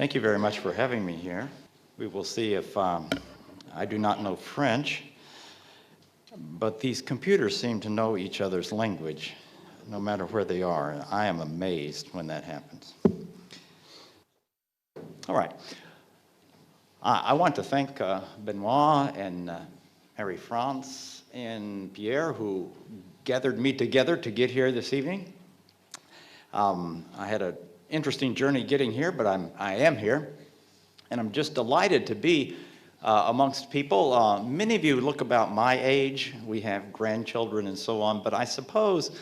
Thank you very much for having me here. We will see if I do not know French, but these computers seem to know each other's language, no matter where they are. And I am amazed when that happens. All right. I want to thank Benoit and Marie-France and Pierre, who gathered me together to get here this evening. I had an interesting journey getting here, but I am here, and I'm just delighted to be amongst people. Many of you look about my age. We have grandchildren and so on, but I suppose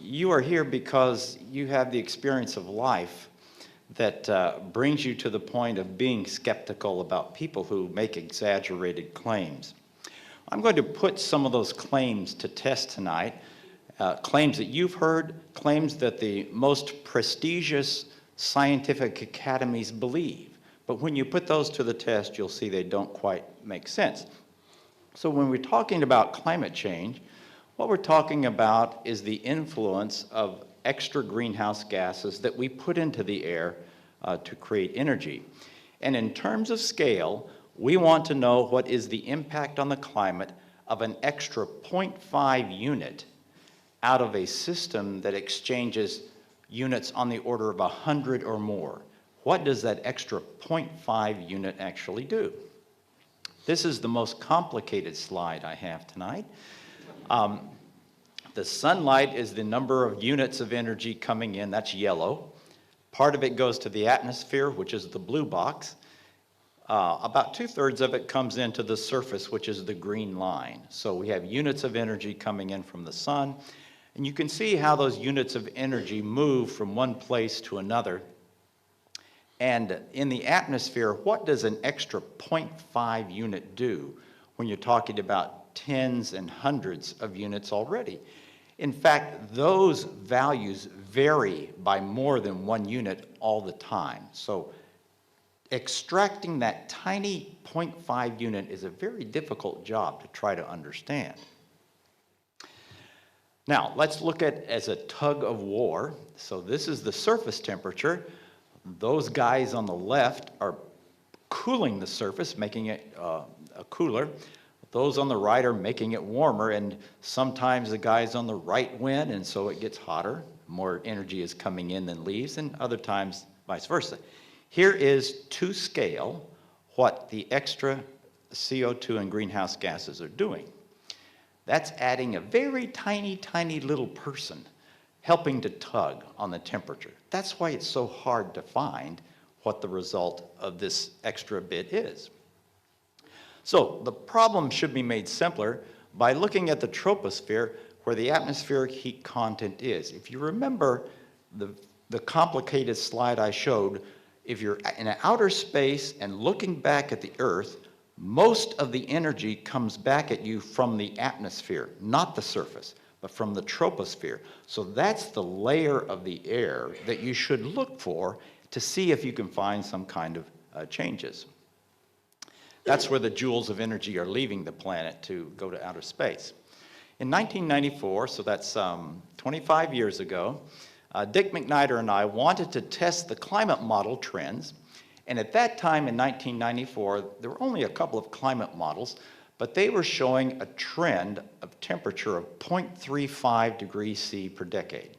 you are here because you have the experience of life that brings you to the point of being skeptical about people who make exaggerated claims. I'm going to put some of those claims to test tonight, claims that you've heard, claims that the most prestigious scientific academies believe. But when you put those to the test, you'll see they don't quite make sense. So when we're talking about climate change, what we're talking about is the influence of extra greenhouse gases that we put into the air to create energy. And in terms of scale, we want to know what is the impact on the climate of an extra 0.5 unit out of a system that exchanges units on the order of 100 or more. What does that extra 0.5 unit actually do? This is the most complicated slide I have tonight. The sunlight is the number of units of energy coming in, that's yellow. Part of it goes to the atmosphere, which is the blue box. About 2/3 of it comes into the surface, which is the green line. So we have units of energy coming in from the sun, and you can see how those units of energy move from one place to another. And in the atmosphere, what does an extra 0.5 unit do when you're talking about tens and hundreds of units already? In fact, those values vary by more than 1 unit all the time. So extracting that tiny 0.5 unit is a very difficult job to try to understand. Now, let's look at it as a tug of war. So this is the surface temperature. Those guys on the left are cooling the surface, making it cooler. Those on the right are making it warmer, and sometimes the guys on the right win, and so it gets hotter. More energy is coming in than leaves, and other times vice versa. Here is to scale what the extra CO2 and greenhouse gases are doing. That's adding a very tiny, tiny little person helping to tug on the temperature. That's why it's so hard to find what the result of this extra bit is. So the problem should be made simpler by looking at the troposphere, where the atmospheric heat content is. If you remember the complicated slide I showed, if you're in outer space and looking back at the Earth, most of the energy comes back at you from the atmosphere, not the surface, but from the troposphere. So that's the layer of the air that you should look for to see if you can find some kind of changes. That's where the joules of energy are leaving the planet to go to outer space. In 1994, so that's 25 years ago, Dick McNider and I wanted to test the climate model trends. And at that time in 1994, there were only a couple of climate models, but they were showing a trend of temperature of 0.35 degrees C per decade.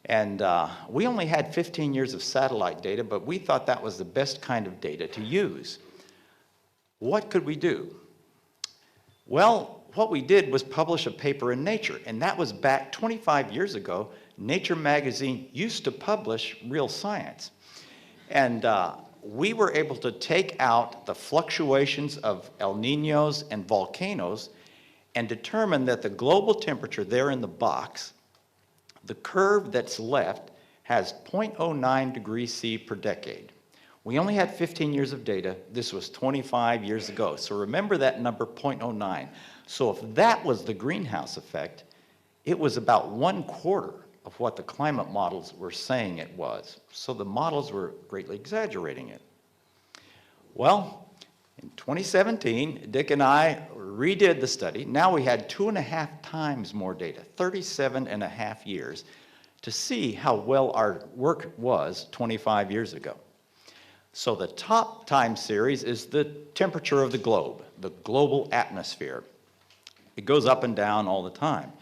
And we only had 15 years of satellite data, but we thought that was the best kind of data to use. What could we do? Well, what we did was publish a paper in Nature, and that was back 25 years ago. Nature magazine used to publish real science. And we were able to take out the fluctuations of El Niños and volcanoes and determine that the global temperature there in the box, the curve that's left, has 0.09 degrees C per decade. We only had 15 years of data. This was 25 years ago. So remember that number, 0.09. So if that was the greenhouse effect, it was about 1/4 of what the climate models were saying it was. So the models were greatly exaggerating it. Well, in 2017, Dick and I redid the study. Now we had 2.5 times more data, 37.5 years, to see how well our work was 25 years ago. So the top time series is the temperature of the globe, the global atmosphere. It goes up and down all the time.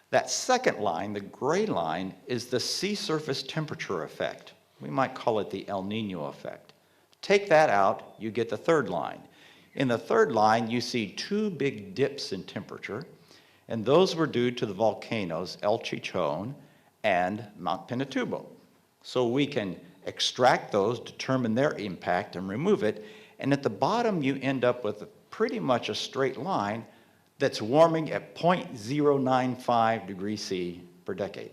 That second line, the gray line, is the sea surface temperature effect. We might call it the El Nino effect. Take that out, you get the third line. In the third line, you see two big dips in temperature, and those were due to the volcanoes El Chichon and Mount Pinatubo. So we can extract those, determine their impact, and remove it, and at the bottom you end up with pretty much a straight line that's warming at 0.095 degrees C per decade.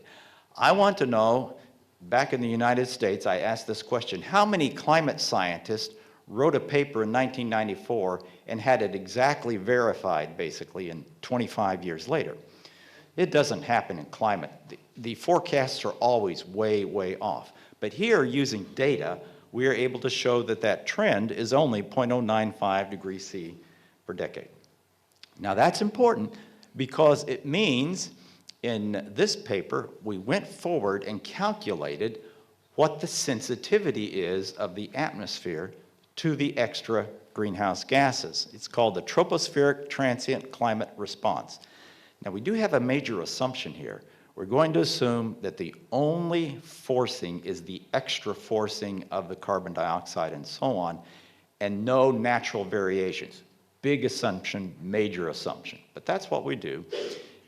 I want to know, back in the United States, I asked this question: how many climate scientists wrote a paper in 1994 and had it exactly verified, basically, in 25 years later? It doesn't happen in climate. The forecasts are always way, way off. But here, using data, we are able to show that that trend is only 0.095 degrees C per decade. Now that's important because it means in this paper, we went forward and calculated what the sensitivity is of the atmosphere to the extra greenhouse gases. It's called the tropospheric transient climate response. Now we do have a major assumption here. We're going to assume that the only forcing is the extra forcing of the carbon dioxide and so on, and no natural variations. Big assumption, major assumption, but that's what we do.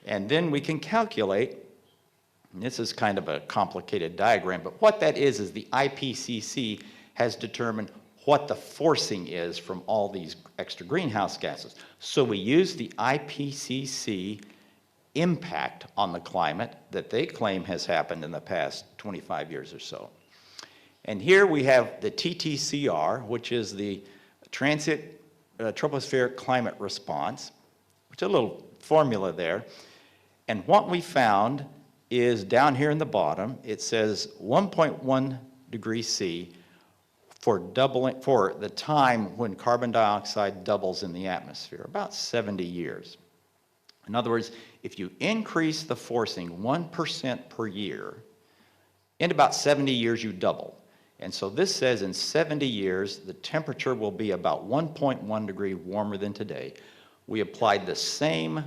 And then we can calculate, and this is kind of a complicated diagram, but what that is the IPCC has determined what the forcing is from all these extra greenhouse gases. So we use the IPCC impact on the climate that they claim has happened in the past 25 years or so. And here we have the TTCR, which is the transient tropospheric climate response, which is a little formula there. And what we found is down here in the bottom, it says 1.1 degrees C for the time when carbon dioxide doubles in the atmosphere, about 70 years. In other words, if you increase the forcing 1% per year, in about 70 years you double. And so this says in 70 years, the temperature will be about 1.1 degree warmer than today. We applied the same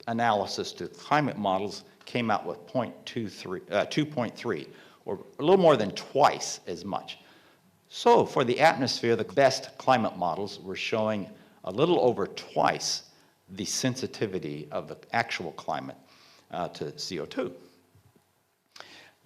analysis to climate models, came out with 2.3, or a little more than twice as much. So for the atmosphere, the best climate models were showing a little over twice the sensitivity of the actual climate to CO2.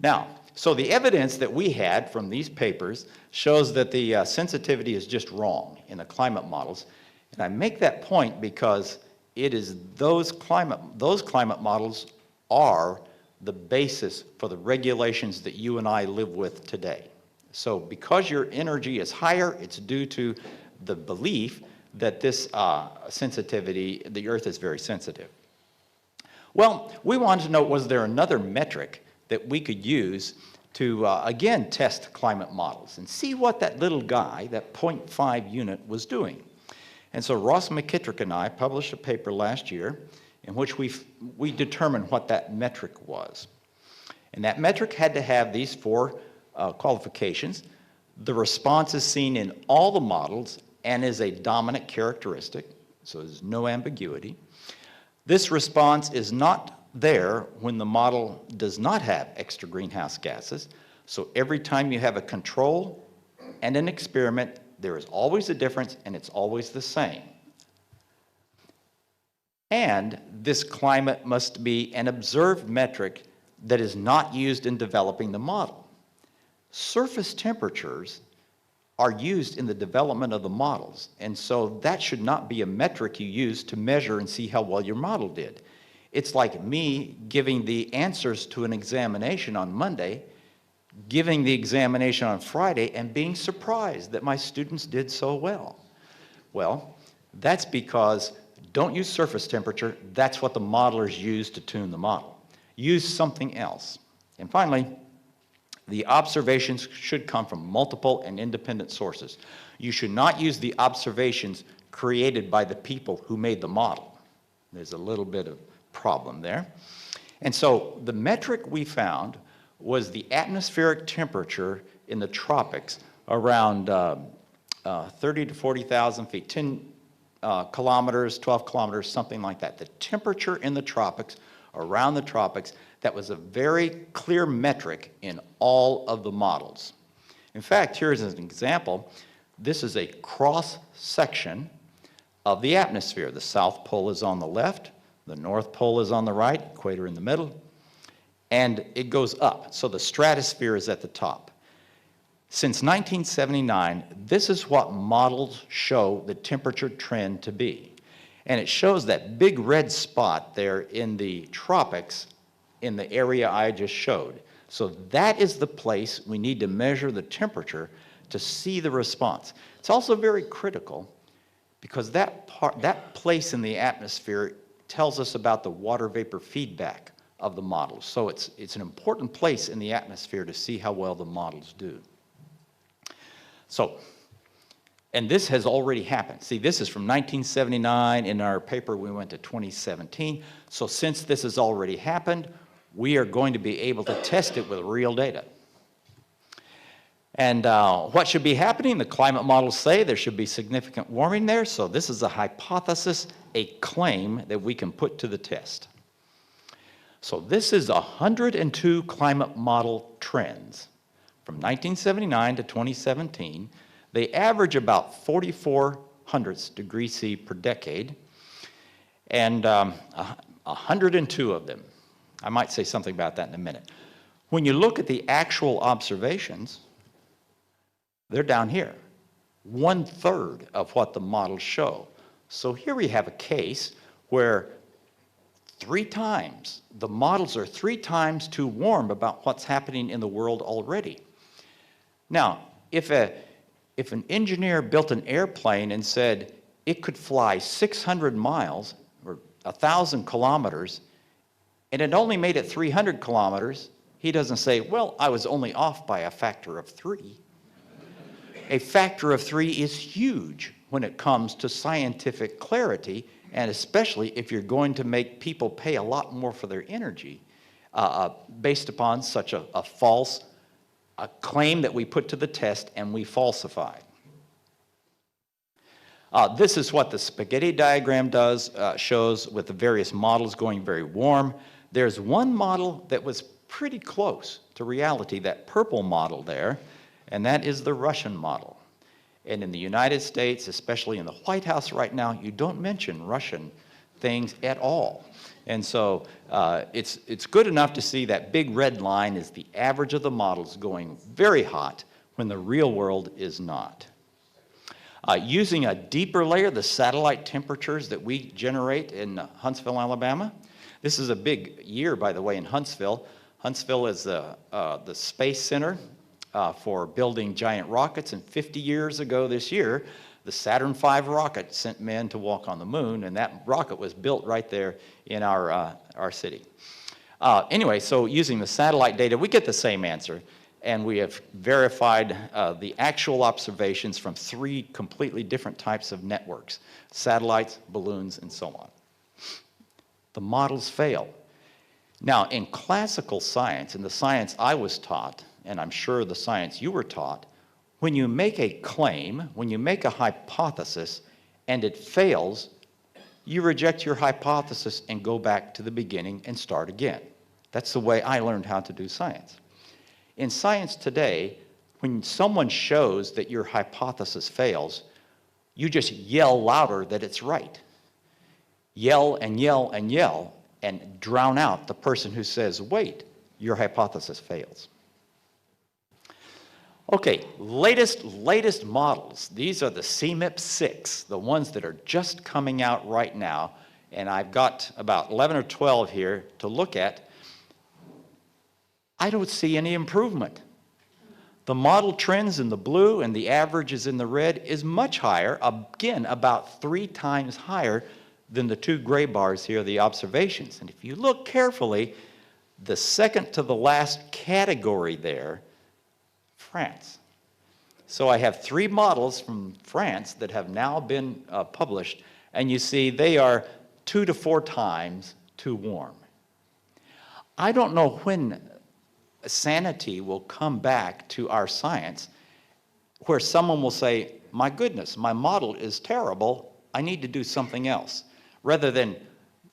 Now, so the evidence that we had from these papers shows that the sensitivity is just wrong in the climate models. And I make that point because it is those climate models are the basis for the regulations that you and I live with today. So because your energy is higher, it's due to the belief that this sensitivity, the Earth is very sensitive. Well, we wanted to know, was there another metric that we could use to, again, test climate models and see what that little guy, that 0.5 unit, was doing. And so Ross McKittrick and I published a paper last year in which we determined what that metric was. And that metric had to have these four qualifications. The response is seen in all the models and is a dominant characteristic, so there's no ambiguity. This response is not there when the model does not have extra greenhouse gases. So every time you have a control and an experiment, there is always a difference and it's always the same. And this climate must be an observed metric that is not used in developing the model. Surface temperatures are used in the development of the models, and so that should not be a metric you use to measure and see how well your model did. It's like me giving the answers to an examination on Monday, giving the examination on Friday, and being surprised that my students did so well. Well, that's because don't use surface temperature. That's what the modelers use to tune the model. Use something else. And finally, the observations should come from multiple and independent sources. You should not use the observations created by the people who made the model. There's a little bit of problem there. And so the metric we found was the atmospheric temperature in the tropics around 30 to 40,000 feet, 10 kilometers, 12 kilometers, something like that. The temperature in the tropics, around the tropics, that was a very clear metric in all of the models. In fact, here's an example. This is a cross-section of the atmosphere. The South Pole is on the left, the North Pole is on the right, equator in the middle, and it goes up. So the stratosphere is at the top. Since 1979, this is what models show the temperature trend to be. And it shows that big red spot there in the tropics in the area I just showed. So that is the place we need to measure the temperature to see the response. It's also very critical because that place in the atmosphere tells us about the water vapor feedback of the models. So it's an important place in the atmosphere to see how well the models do. So, and this has already happened. See, this is from 1979. In our paper, we went to 2017. So since this has already happened, we are going to be able to test it with real data. And what should be happening? The climate models say there should be significant warming there. So this is a hypothesis, a claim that we can put to the test. So this is 102 climate model trends. From 1979 to 2017, they average about 44 hundredths degrees C per decade, and 102 of them. I might say something about that in a minute. When you look at the actual observations, they're down here, 1/3 of what the models show. So here we have a case where the models are 3 times too warm about what's happening in the world already. Now, if an engineer built an airplane and said it could fly 600 miles or 1,000 kilometers, and it only made it 300 kilometers, he doesn't say, well, I was only off by a factor of 3. A factor of 3 is huge when it comes to scientific clarity, and especially if you're going to make people pay a lot more for their energy based upon such a false claim that we put to the test and we falsified. This is what the spaghetti diagram shows with the various models going very warm. There's one model that was pretty close to reality, that purple model there, and that is the Russian model. And in the United States, especially in the White House right now, you don't mention Russian things at all. And so it's good enough to see that big red line is the average of the models going very hot when the real world is not. Using a deeper layer, the satellite temperatures that we generate in Huntsville, Alabama. This is a big year, by the way, in Huntsville. Huntsville is the space center for building giant rockets, and 50 years ago this year, the Saturn V rocket sent men to walk on the moon, and that rocket was built right there in our city. Anyway, so using the satellite data, we get the same answer, and we have verified the actual observations from 3 completely different types of networks: satellites, balloons, and so on. The models fail. Now, in classical science, in the science I was taught, and I'm sure the science you were taught, when you make a claim, when you make a hypothesis, and it fails, you reject your hypothesis and go back to the beginning and start again. That's the way I learned how to do science. In science today, when someone shows that your hypothesis fails, you just yell louder that it's right. Yell and yell and yell and drown out the person who says, wait, your hypothesis fails. Okay, latest models. These are the CMIP-6, the ones that are just coming out right now, and I've got about 11 or 12 here to look at. I don't see any improvement. The model trends in the blue and the averages in the red is much higher, again, about 3 times higher than the 2 gray bars here, the observations. And if you look carefully, the second to the last category there, France. So I have 3 models from France that have now been published, and you see they are 2 to 4 times too warm. I don't know when sanity will come back to our science where someone will say, my goodness, my model is terrible, I need to do something else. Rather than,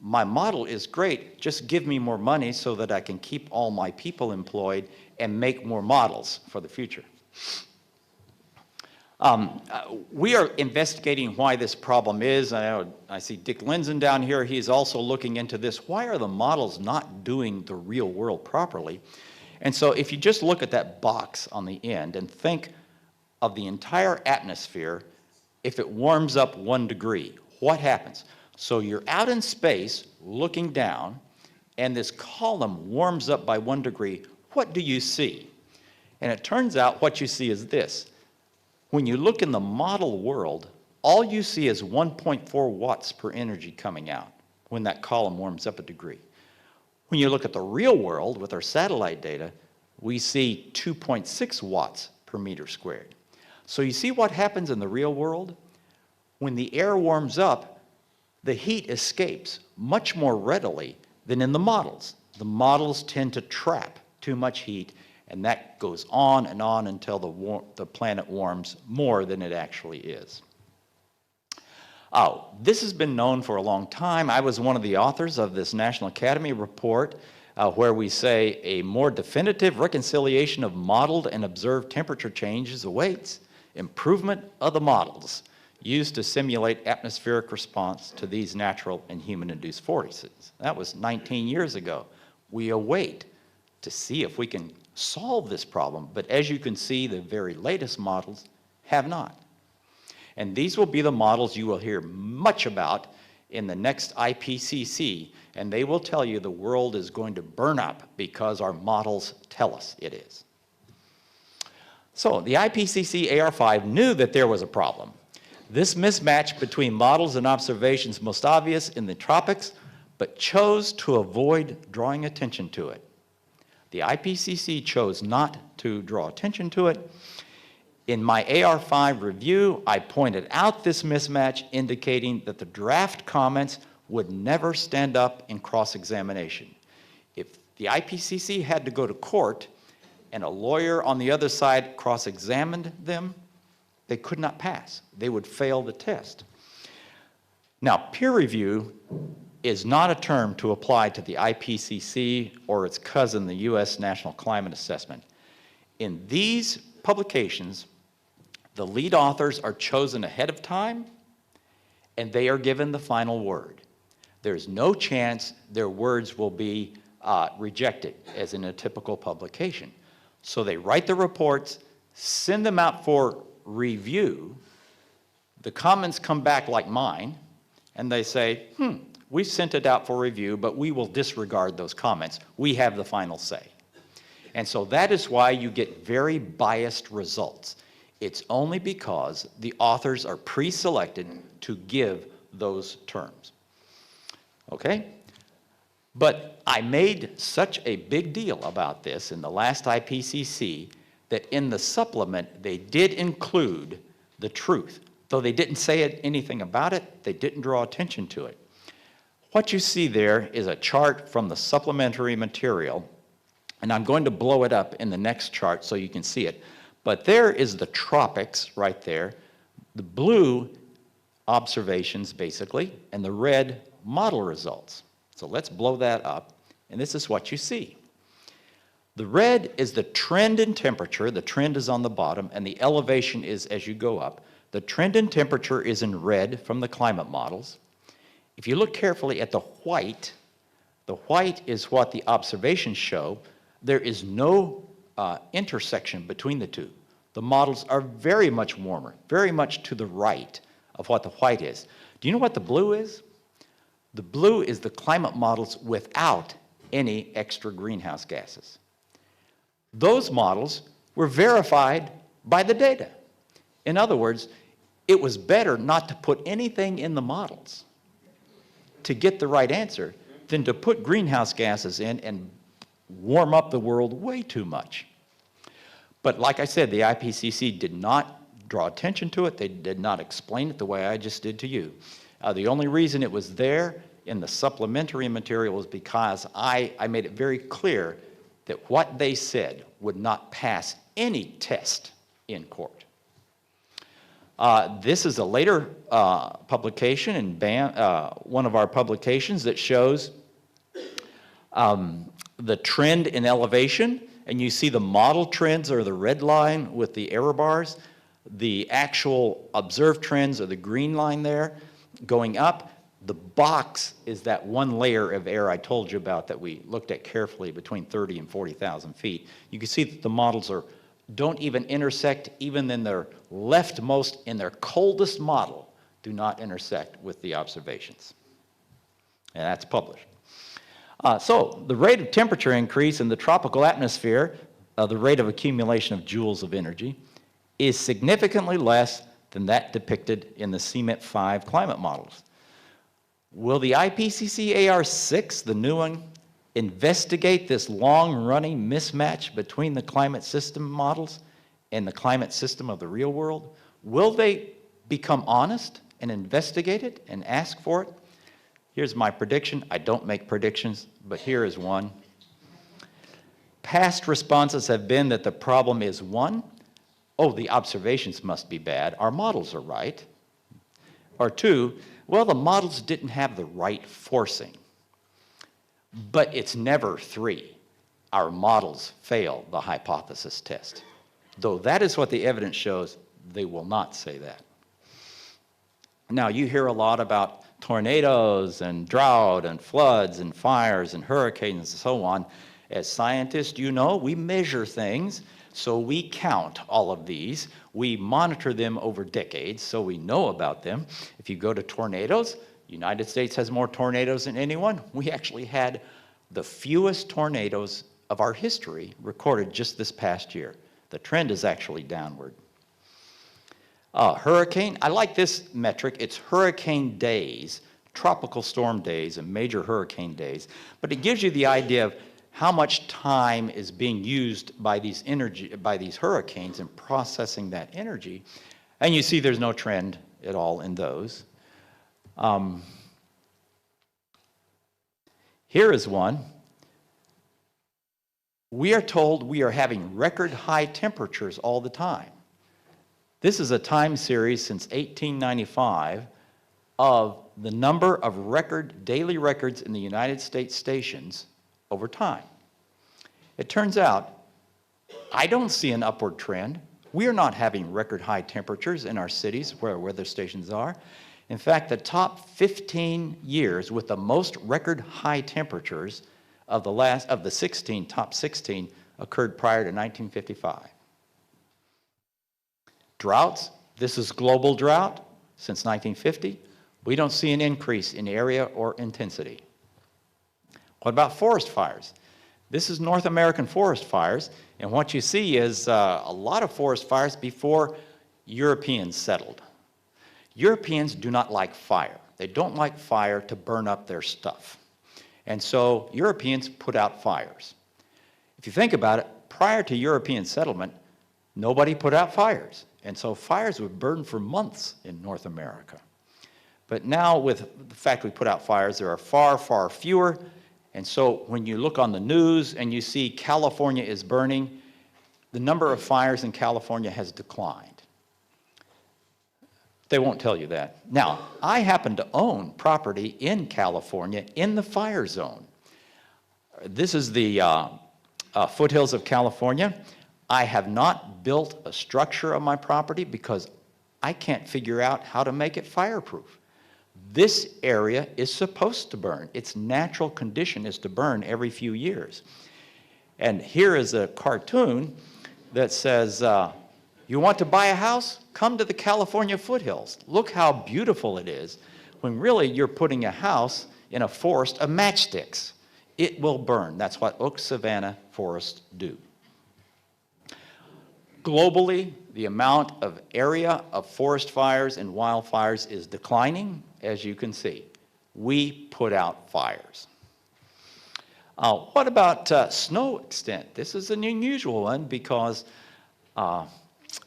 my model is great, just give me more money so that I can keep all my people employed and make more models for the future. We are investigating why this problem is. I see Dick Linzen down here. He's also looking into this. Why are the models not doing the real world properly? And so if you just look at that box on the end and think of the entire atmosphere, if it warms up 1 degree, what happens? So you're out in space looking down, and this column warms up by 1 degree. What do you see? And it turns out what you see is this. When you look in the model world, all you see is 1.4 watts per energy coming out when that column warms up 1 degree. When you look at the real world with our satellite data, we see 2.6 watts per meter squared. So you see what happens in the real world? When the air warms up, the heat escapes much more readily than in the models. The models tend to trap too much heat, and that goes on until the planet warms more than it actually is. Oh, this has been known for a long time. I was one of the authors of this National Academy report where we say a more definitive reconciliation of modeled and observed temperature changes awaits. Improvement of the models used to simulate atmospheric response to these natural and human-induced vortices. That was 19 years ago. We await to see if we can solve this problem, but as you can see, the very latest models have not. And these will be the models you will hear much about in the next IPCC, and they will tell you the world is going to burn up because our models tell us it is. So the IPCC AR5 knew that there was a problem. This mismatch between models and observations most obvious in the tropics, but chose to avoid drawing attention to it. The IPCC chose not to draw attention to it. In my AR5 review, I pointed out this mismatch, indicating that the draft comments would never stand up in cross-examination. If the IPCC had to go to court and a lawyer on the other side cross-examined them, they could not pass. They would fail the test. Now, peer review is not a term to apply to the IPCC or its cousin, the U.S. National Climate Assessment. In these publications, the lead authors are chosen ahead of time, and they are given the final word. There's no chance their words will be rejected, as in a typical publication. So they write the reports, send them out for review. The comments come back like mine, and they say, we sent it out for review, but we will disregard those comments. We have the final say. And so that is why you get very biased results. It's only because the authors are pre-selected to give those terms. Okay? But I made such a big deal about this in the last IPCC that in the supplement they did include the truth. Though they didn't say anything about it, they didn't draw attention to it. What you see there is a chart from the supplementary material, and I'm going to blow it up in the next chart so you can see it. But there is the tropics right there, the blue observations basically, and the red model results. So let's blow that up, and this is what you see. The red is the trend in temperature. The trend is on the bottom, and the elevation is as you go up. The trend in temperature is in red from the climate models. If you look carefully at the white is what the observations show. There is no intersection between the two. The models are very much warmer, very much to the right of what the white is. Do you know what the blue is? The blue is the climate models without any extra greenhouse gases. Those models were verified by the data. In other words, it was better not to put anything in the models to get the right answer than to put greenhouse gases in and warm up the world way too much. But like I said, the IPCC did not draw attention to it. They did not explain it the way I just did to you. The only reason it was there in the supplementary material was because I made it very clear that what they said would not pass any test in court. This is a later publication in one of our publications that shows the trend in elevation, and you see the model trends are the red line with the error bars. The actual observed trends are the green line there going up. The box is that one layer of air I told you about that we looked at carefully between 30 and 40,000 feet. You can see that the models don't even intersect, even in their leftmost, in their coldest model, do not intersect with the observations. And that's published. So the rate of temperature increase in the tropical atmosphere, the rate of accumulation of joules of energy, is significantly less than that depicted in the CMIP 5 climate models. Will the IPCC AR6, the new one, investigate this long-running mismatch between the climate system models and the climate system of the real world? Will they become honest and investigate it and ask for it? Here's my prediction. I don't make predictions, but here is one. Past responses have been that the problem is one, oh, the observations must be bad, our models are right. Or two, well, the models didn't have the right forcing. But it's never three. Our models fail the hypothesis test. Though that is what the evidence shows, they will not say that. Now, you hear a lot about tornadoes and drought and floods and fires and hurricanes and so on. As scientists, you know, we measure things, so we count all of these. We monitor them over decades, so we know about them. If you go to tornadoes, United States has more tornadoes than anyone. We actually had the fewest tornadoes of our history recorded just this past year. The trend is actually downward. Hurricane, I like this metric. It's hurricane days, tropical storm days, and major hurricane days. But it gives you the idea of how much time is being used by these hurricanes in processing that energy. And you see there's no trend at all in those. Here is one. We are told we are having record high temperatures all the time. This is a time series since 1895 of the number of daily records in the United States stations over time. It turns out, I don't see an upward trend. We are not having record high temperatures in our cities where our weather stations are. In fact, the top 15 years with the most record high temperatures of the top 16 occurred prior to 1955. Droughts, this is global drought since 1950. We don't see an increase in area or intensity. What about forest fires? This is North American forest fires, and what you see is a lot of forest fires before Europeans settled. Europeans do not like fire. They don't like fire to burn up their stuff. And so Europeans put out fires. If you think about it, prior to European settlement, nobody put out fires. And so fires would burn for months in North America. But now with the fact we put out fires, there are far, far fewer. And so when you look on the news and you see California is burning, the number of fires in California has declined. They won't tell you that. Now, I happen to own property in California in the fire zone. This is the foothills of California. I have not built a structure on my property because I can't figure out how to make it fireproof. This area is supposed to burn. Its natural condition is to burn every few years. And here is a cartoon that says, you want to buy a house? Come to the California foothills. Look how beautiful it is, when really you're putting a house in a forest of matchsticks. It will burn. That's what oak savanna forests do. Globally, the amount of area of forest fires and wildfires is declining, as you can see. We put out fires. What about snow extent? This is an unusual one because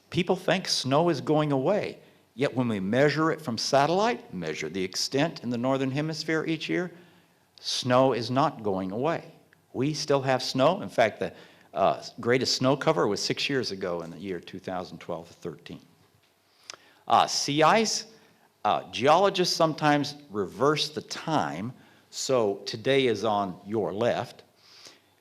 people think snow is going away. Yet when we measure it from satellite, measure the extent in the northern hemisphere each year, snow is not going away. We still have snow. In fact, the greatest snow cover was 6 years ago in the year 2012-13. Sea ice, geologists sometimes reverse the time, so today is on your left.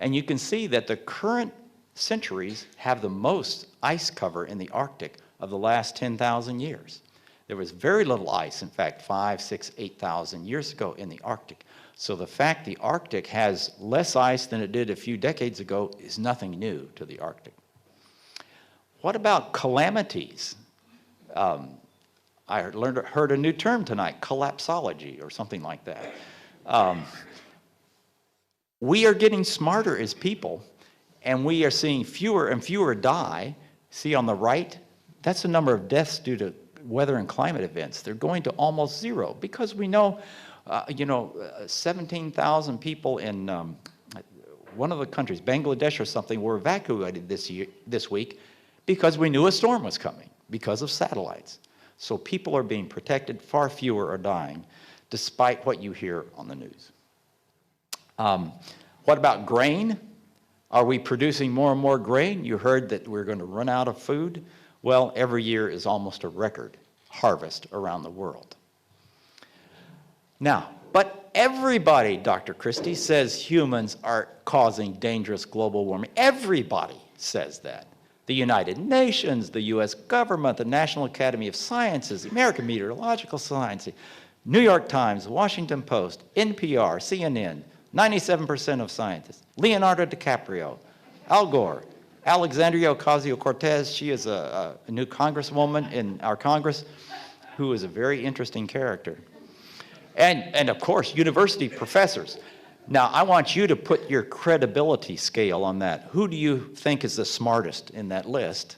And you can see that the current centuries have the most ice cover in the Arctic of the last 10,000 years. There was very little ice, in fact, 5, 6, 8,000 years ago in the Arctic. So the fact the Arctic has less ice than it did a few decades ago is nothing new to the Arctic. What about calamities? I heard a new term tonight, collapsology or something like that. We are getting smarter as people, and we are seeing fewer and fewer die. See on the right, that's the number of deaths due to weather and climate events. They're going to almost zero because we know, 17,000 people in one of the countries, Bangladesh or something, were evacuated this week because we knew a storm was coming because of satellites. So people are being protected, far fewer are dying, despite what you hear on the news. What about grain? Are we producing more and more grain? You heard that we're going to run out of food. Well, every year is almost a record harvest around the world. Now, but everybody, Dr. Christie, says humans are causing dangerous global warming. Everybody says that. The United Nations, the US government, the National Academy of Sciences, the American Meteorological Society, New York Times, Washington Post, NPR, CNN, 97% of scientists, Leonardo DiCaprio, Al Gore, Alexandria Ocasio-Cortez, she is a new congresswoman in our Congress who is a very interesting character. And of course, university professors. Now, I want you to put your credibility scale on that. Who do you think is the smartest in that list?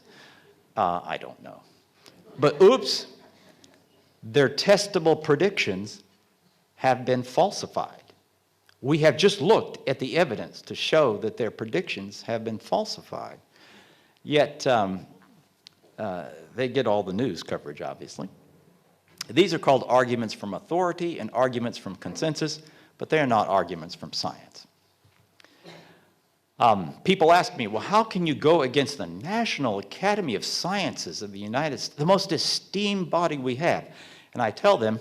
I don't know. But oops, their testable predictions have been falsified. We have just looked at the evidence to show that their predictions have been falsified. Yet, they get all the news coverage, obviously. These are called arguments from authority and arguments from consensus, but they are not arguments from science. People ask me, well, how can you go against the National Academy of Sciences of the United States, the most esteemed body we have? And I tell them,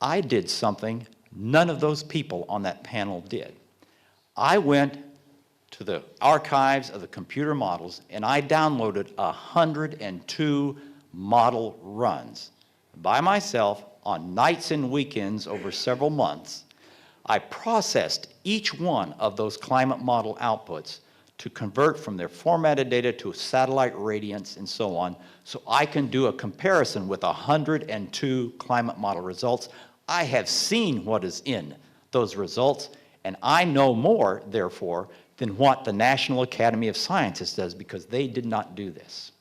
I did something none of those people on that panel did. I went to the archives of the computer models and I downloaded 102 model runs by myself on nights and weekends over several months. I processed each one of those climate model outputs to convert from their formatted data to satellite radiance and so on, so I can do a comparison with 102 climate model results. I have seen what is in those results, and I know more, therefore, than what the National Academy of Sciences does, because they did not do this.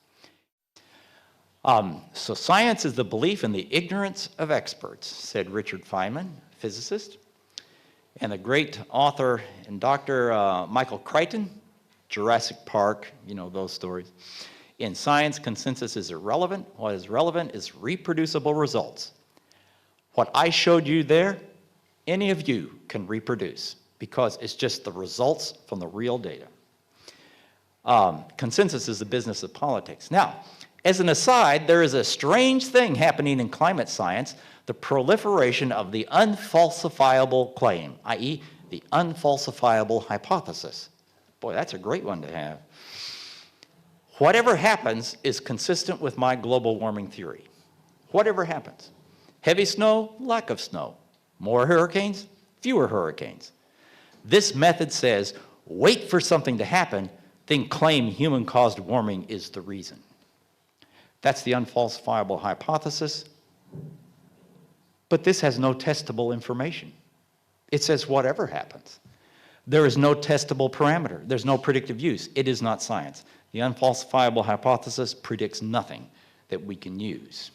So science is the belief in the ignorance of experts, said Richard Feynman, physicist. And the great author and Dr. Michael Crichton, Jurassic Park, you know those stories. In science, consensus is irrelevant. What is relevant is reproducible results. What I showed you there, any of you can reproduce because it's just the results from the real data. Consensus is the business of politics. Now, as an aside, there is a strange thing happening in climate science, the proliferation of the unfalsifiable claim, i.e., the unfalsifiable hypothesis. Boy, that's a great one to have. Whatever happens is consistent with my global warming theory. Whatever happens. Heavy snow, lack of snow. More hurricanes, fewer hurricanes. This method says, wait for something to happen, then claim human-caused warming is the reason. That's the unfalsifiable hypothesis. But this has no testable information. It says whatever happens. There is no testable parameter. There's no predictive use. It is not science. The unfalsifiable hypothesis predicts nothing that we can use.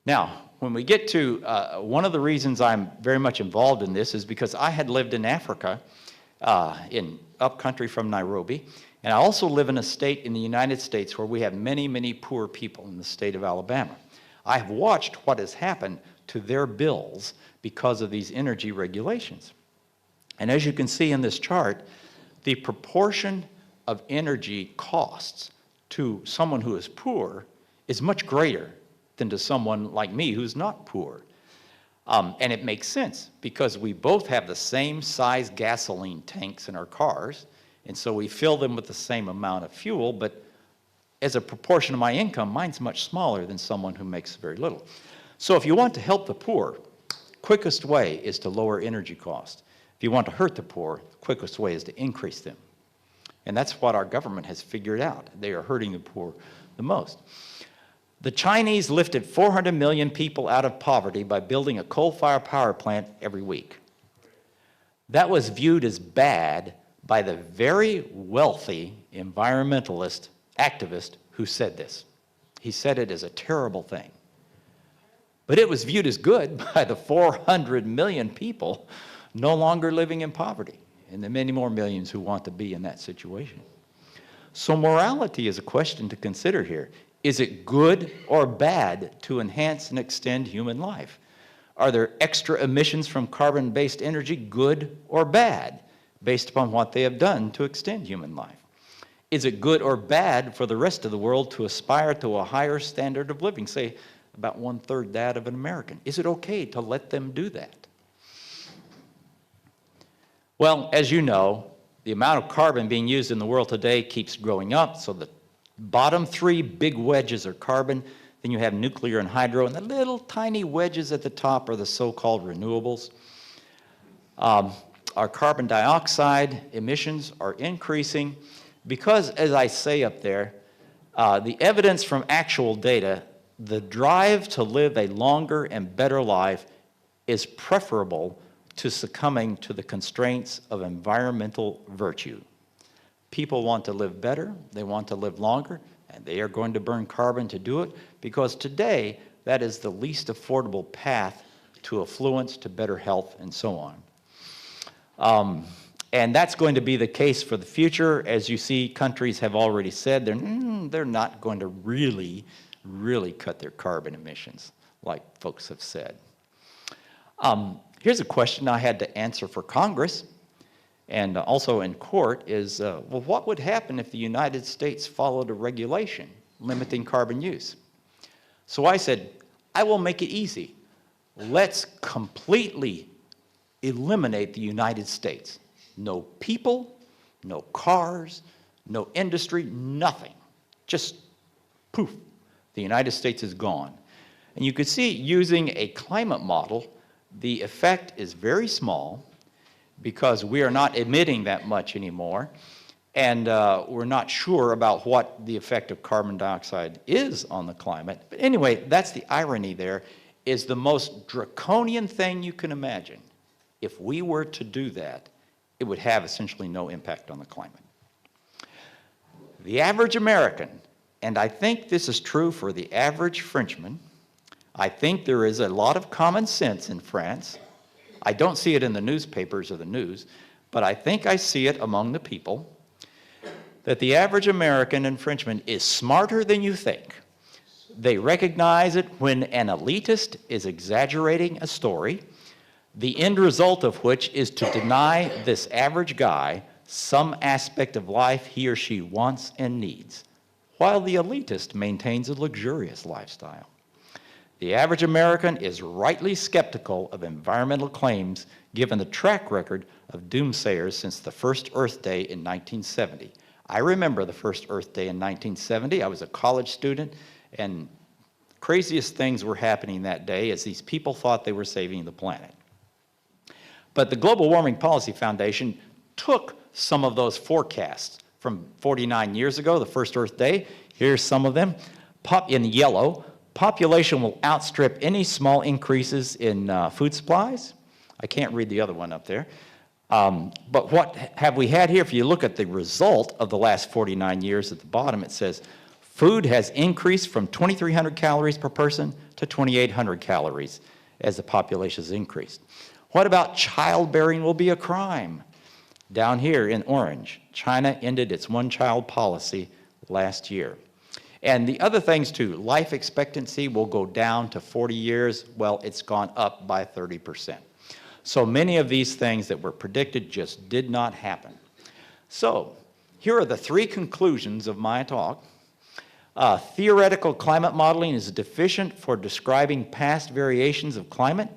Now, when we get to one of the reasons I'm very much involved in this is because I had lived in Africa, in upcountry from Nairobi, and I also live in a state in the United States where we have many, many poor people in the state of Alabama. I have watched what has happened to their bills because of these energy regulations. And as you can see in this chart, the proportion of energy costs to someone who is poor is much greater than to someone like me who's not poor. And it makes sense because we both have the same size gasoline tanks in our cars, and so we fill them with the same amount of fuel, but as a proportion of my income, mine's much smaller than someone who makes very little. So if you want to help the poor, quickest way is to lower energy costs. If you want to hurt the poor, the quickest way is to increase them. And that's what our government has figured out. They are hurting the poor the most. The Chinese lifted 400 million people out of poverty by building a coal-fired power plant every week. That was viewed as bad by the very wealthy environmentalist activist who said this. He said it as a terrible thing. But it was viewed as good by the 400 million people no longer living in poverty, and the many more millions who want to be in that situation. So morality is a question to consider here. Is it good or bad to enhance and extend human life? Are there extra emissions from carbon-based energy good or bad, based upon what they have done to extend human life? Is it good or bad for the rest of the world to aspire to a higher standard of living, say about 1/3 that of an American? Is it okay to let them do that? Well, as you know, the amount of carbon being used in the world today keeps growing up, so the bottom 3 big wedges are carbon, then you have nuclear and hydro, and the little tiny wedges at the top are the so-called renewables. Our carbon dioxide emissions are increasing because, as I say up there, the evidence from actual data, the drive to live a longer and better life is preferable to succumbing to the constraints of environmental virtue. People want to live better, they want to live longer, and they are going to burn carbon to do it because today that is the least affordable path to affluence, to better health, and so on. And that's going to be the case for the future. As you see, countries have already said they're not going to really cut their carbon emissions, like folks have said. Here's a question I had to answer for Congress and also in court is, well, what would happen if the United States followed a regulation limiting carbon use? So I said, I will make it easy. Let's completely eliminate the United States. No people, no cars, no industry, nothing. Just poof, the United States is gone. And you could see using a climate model, the effect is very small because we are not emitting that much anymore, and we're not sure about what the effect of carbon dioxide is on the climate. But anyway, that's the irony there, is the most draconian thing you can imagine. If we were to do that, it would have essentially no impact on the climate. The average American, and I think this is true for the average Frenchman, I think there is a lot of common sense in France. I don't see it in the newspapers or the news, but I think I see it among the people, that the average American and Frenchman is smarter than you think. They recognize it when an elitist is exaggerating a story, the end result of which is to deny this average guy some aspect of life he or she wants and needs, while the elitist maintains a luxurious lifestyle. The average American is rightly skeptical of environmental claims given the track record of doomsayers since the first Earth Day in 1970. I remember the first Earth Day in 1970. I was a college student, and craziest things were happening that day as these people thought they were saving the planet. But the Global Warming Policy Foundation took some of those forecasts from 49 years ago, the first Earth Day. Here's some of them. In yellow, population will outstrip any small increases in food supplies. I can't read the other one up there. But what have we had here? If you look at the result of the last 49 years at the bottom, it says food has increased from 2,300 calories per person to 2,800 calories as the population has increased. What about childbearing will be a crime? Down here in orange, China ended its one-child policy last year. And the other things too, life expectancy will go down to 40 years. Well, it's gone up by 30%. So many of these things that were predicted just did not happen. So here are the 3 conclusions of my talk. Theoretical climate modeling is deficient for describing past variations of climate.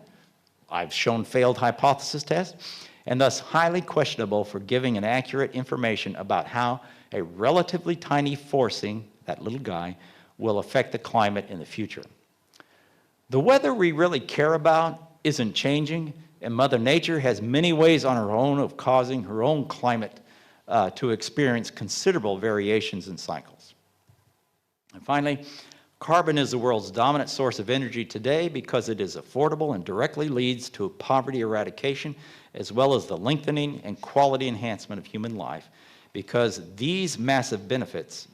I've shown failed hypothesis tests, and thus highly questionable for giving an accurate information about how a relatively tiny forcing, that little guy, will affect the climate in the future. The weather we really care about isn't changing, and Mother Nature has many ways on her own of causing her own climate to experience considerable variations in cycles. And finally, carbon is the world's dominant source of energy today because it is affordable and directly leads to poverty eradication, as well as the lengthening and quality enhancement of human life. Because of these massive benefits,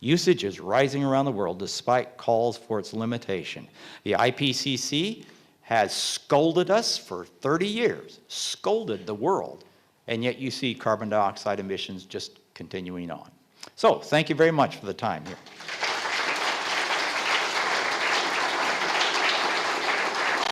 usage is rising around the world despite calls for its limitation. The IPCC has scolded us for 30 years, scolded the world, and yet you see carbon dioxide emissions just continuing on. So, thank you very much for the time here.